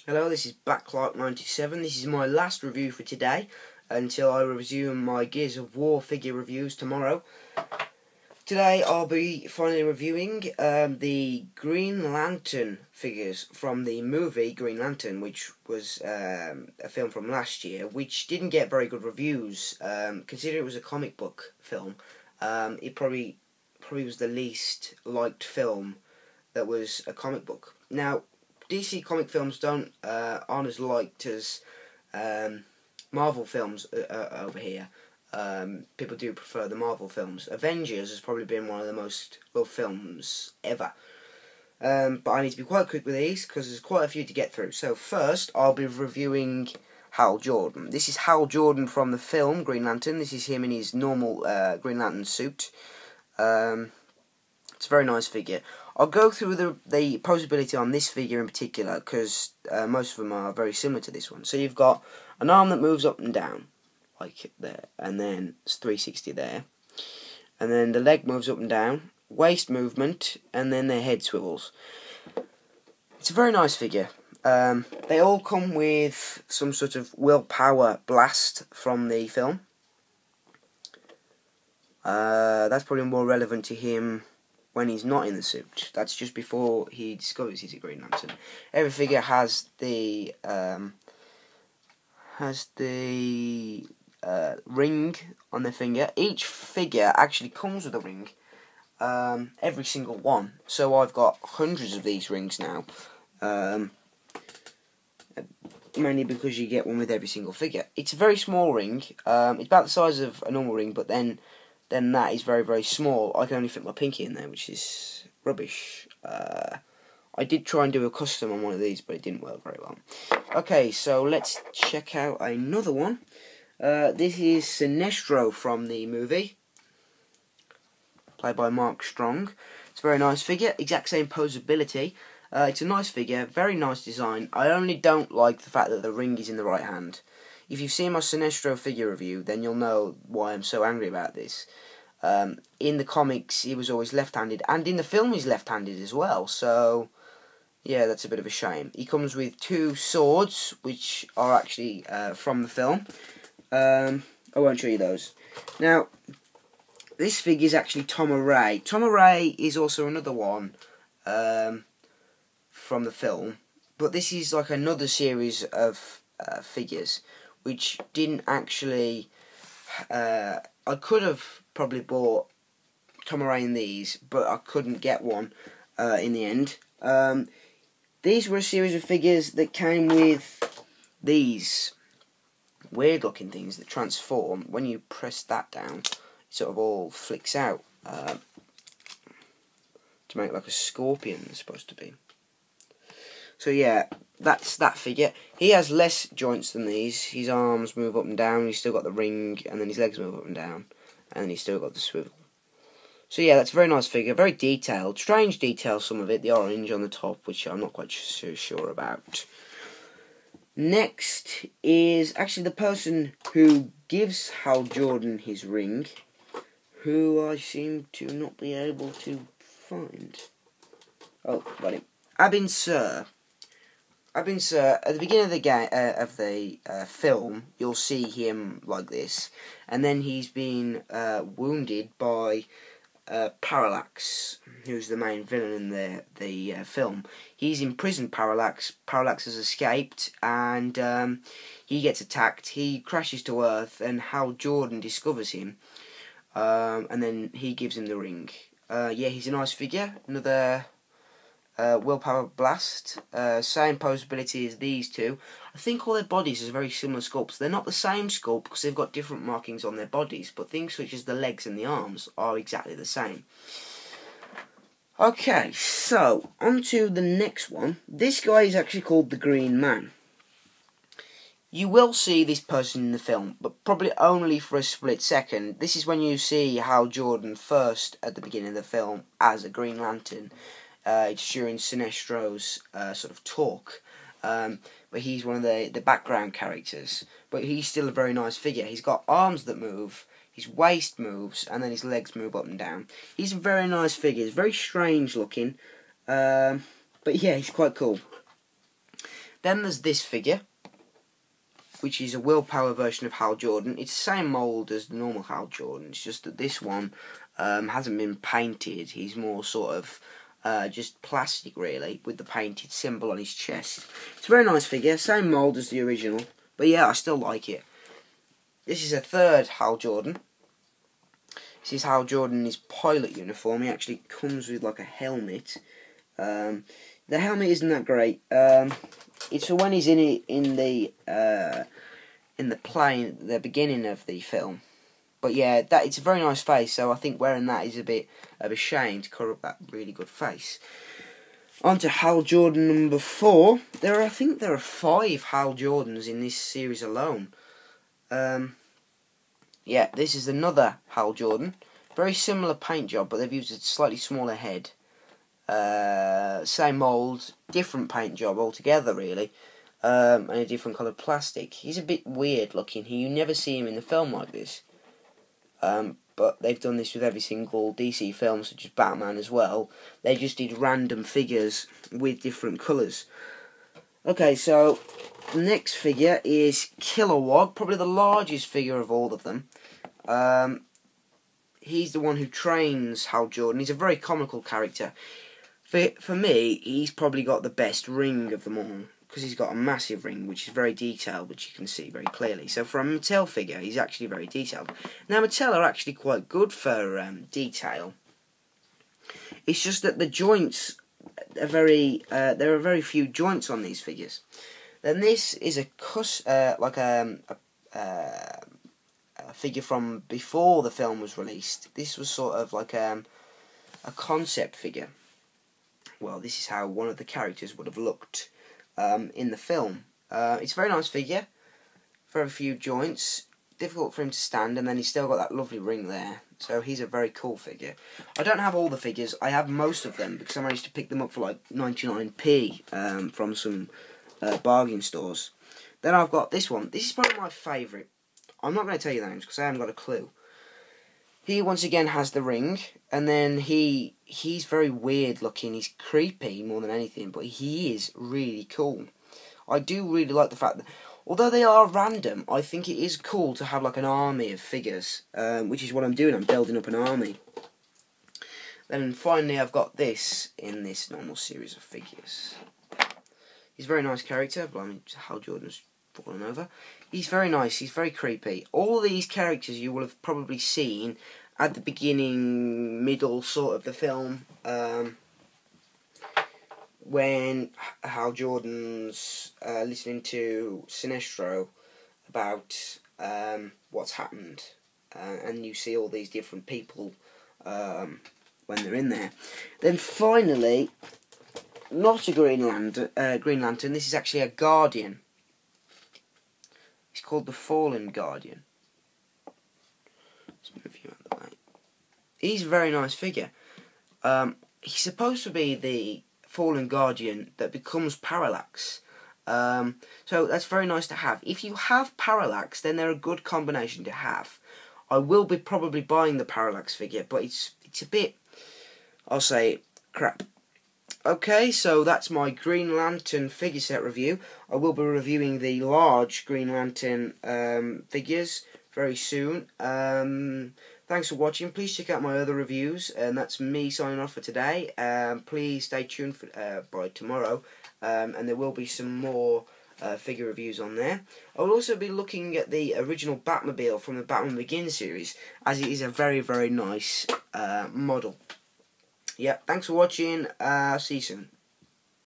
Hello, this is Backlark97. This is my last review for today until I resume my Gears of War figure reviews tomorrow. Today I'll be finally reviewing the Green Lantern figures from the movie Green Lantern, which was a film from last year, which didn't get very good reviews. Considering it was a comic book film, it probably was the least liked film that was a comic book. Now, DC comic films aren't as liked as Marvel films over here. People do prefer the Marvel films. Avengers has probably been one of the most loved films ever. But I need to be quite quick with these because there's quite a few to get through. So first, I'll be reviewing Hal Jordan. This is Hal Jordan from the film Green Lantern. This is him in his normal Green Lantern suit. It's a very nice figure. I'll go through the posability on this figure in particular because most of them are very similar to this one. So you've got an arm that moves up and down, like there, and then it's 360 there. And then the leg moves up and down, waist movement, and then their head swivels. It's a very nice figure. They all come with some sort of willpower blast from the film. That's probably more relevant to him when he's not in the suit. That's just before he discovers he's a Green Lantern. Every figure has the ring on their finger. Each figure actually comes with a ring. Every single one. So I've got hundreds of these rings now. Mainly because you get one with every single figure. It's a very small ring. It's about the size of a normal ring, but then that is very, very small. I can only fit my pinky in there, which is rubbish. I did try and do a custom on one of these, but it didn't work very well. Okay, so let's check out another one. This is Sinestro from the movie, played by Mark Strong. It's a very nice figure, exact same posability. It's a nice figure, very nice design. I only don't like the fact that the ring is in the right hand. If you've seen my Sinestro figure review, then you'll know why I'm so angry about this. In the comics, he was always left-handed, and in the film he's left-handed as well, so yeah, that's a bit of a shame. He comes with two swords, which are actually from the film. I won't show you those. Now, this figure is actually Tommy-Ray. Tommy-Ray is also another one from the film, but this is like another series of figures which didn't actually. I could have probably bought Tommy-Ray in these, but I couldn't get one in the end. These were a series of figures that came with these weird looking things that transform. When you press that down, it sort of all flicks out to make like a scorpion it's supposed to be. So yeah, that's that figure. He has less joints than these. His arms move up and down, he's still got the ring, and then his legs move up and down, and then he's still got the swivel. So yeah, that's a very nice figure, very detailed. Strange detail, some of it, the orange on the top, which I'm not quite so sure about. Next is actually the person who gives Hal Jordan his ring, who I seem to not be able to find. Oh, got him. Abin Sur. Abin Sur, at the beginning of the film, you'll see him like this, and then he's been wounded by Parallax, who's the main villain in the film. He's imprisoned Parallax. Parallax has escaped, and he gets attacked. He crashes to Earth, and Hal Jordan discovers him, and then he gives him the ring. Yeah, he's a nice figure. Another willpower blast, same posability as these two. I think all their bodies are very similar sculpts. They're not the same sculpt because they've got different markings on their bodies, but things such as the legs and the arms are exactly the same. Okay, so on to the next one. This guy is actually called the Green Man. You will see this person in the film, but probably only for a split second. This is when you see Hal Jordan first at the beginning of the film as a Green Lantern. It's during Sinestro's sort of talk, but he's one of the background characters. But he's still a very nice figure. He's got arms that move, his waist moves, and then his legs move up and down. He's a very nice figure. He's very strange looking, but yeah, he's quite cool. Then there's this figure, which is a Willpower version of Hal Jordan. It's the same mould as the normal Hal Jordan. It's just that this one hasn't been painted. He's more sort of just plastic, really, with the painted symbol on his chest. It's a very nice figure, same mould as the original, but yeah, I still like it. This is a third Hal Jordan. This is Hal Jordan in his pilot uniform. He actually comes with like a helmet. The helmet isn't that great. It's for when he's in the plane at the beginning of the film. But yeah, it's a very nice face, so I think wearing that is a bit of a shame to cover up that really good face. On to Hal Jordan number 4. I think there are 5 Hal Jordans in this series alone. Yeah, this is another Hal Jordan. Very similar paint job, but they've used a slightly smaller head. Same mould, different paint job altogether, really. And a different coloured plastic. He's a bit weird looking. You never see him in the film like this. But they've done this with every single DC film, such as Batman as well. They just did random figures with different colours. Okay, so the next figure is Kilowog, probably the largest figure of all of them. He's the one who trains Hal Jordan. He's a very comical character. For me, he's probably got the best ring of them all, because he's got a massive ring, which is very detailed, which you can see very clearly. So for a Mattel figure, he's actually very detailed. Now, Mattel are actually quite good for detail. It's just that the joints are there are very few joints on these figures. Then this is a figure from before the film was released. This was sort of like a concept figure. Well, this is how one of the characters would have looked in the film. It's a very nice figure, very few joints, difficult for him to stand, and then he's still got that lovely ring there. So he's a very cool figure. I don't have all the figures. I have most of them because I managed to pick them up for like 99p from some bargain stores. Then I've got this one. This is probably my favourite. I'm not going to tell you the names because I haven't got a clue. He once again has the ring, and then he's very weird looking. He's creepy more than anything, but he is really cool. I do really like the fact that, although they are random, I think it is cool to have like an army of figures, which is what I'm doing. I'm building up an army. Then finally I've got this in this normal series of figures. He's a very nice character, but I mean, Hal Jordan's fallen over. He's very nice, he's very creepy. All these characters you will have probably seen at the beginning, middle sort of the film, when Hal Jordan's listening to Sinestro about what's happened, and you see all these different people when they're in there. Then finally, not a Green Lantern, this is actually a Guardian. He's called the Fallen Guardian. Let's move you out of the way. He's a very nice figure. He's supposed to be the Fallen Guardian that becomes Parallax. So that's very nice to have. If you have Parallax, then they're a good combination to have. I will be probably buying the Parallax figure, but it's a bit, I'll say, crap. Okay, so that's my Green Lantern figure set review. I will be reviewing the large Green Lantern figures very soon. Thanks for watching. Please check out my other reviews, and that's me signing off for today. Please stay tuned for by tomorrow, and there will be some more figure reviews on there. I will also be looking at the original Batmobile from the Batman Begins series, as it is a very, very nice model. Yeah, thanks for watching. See you soon.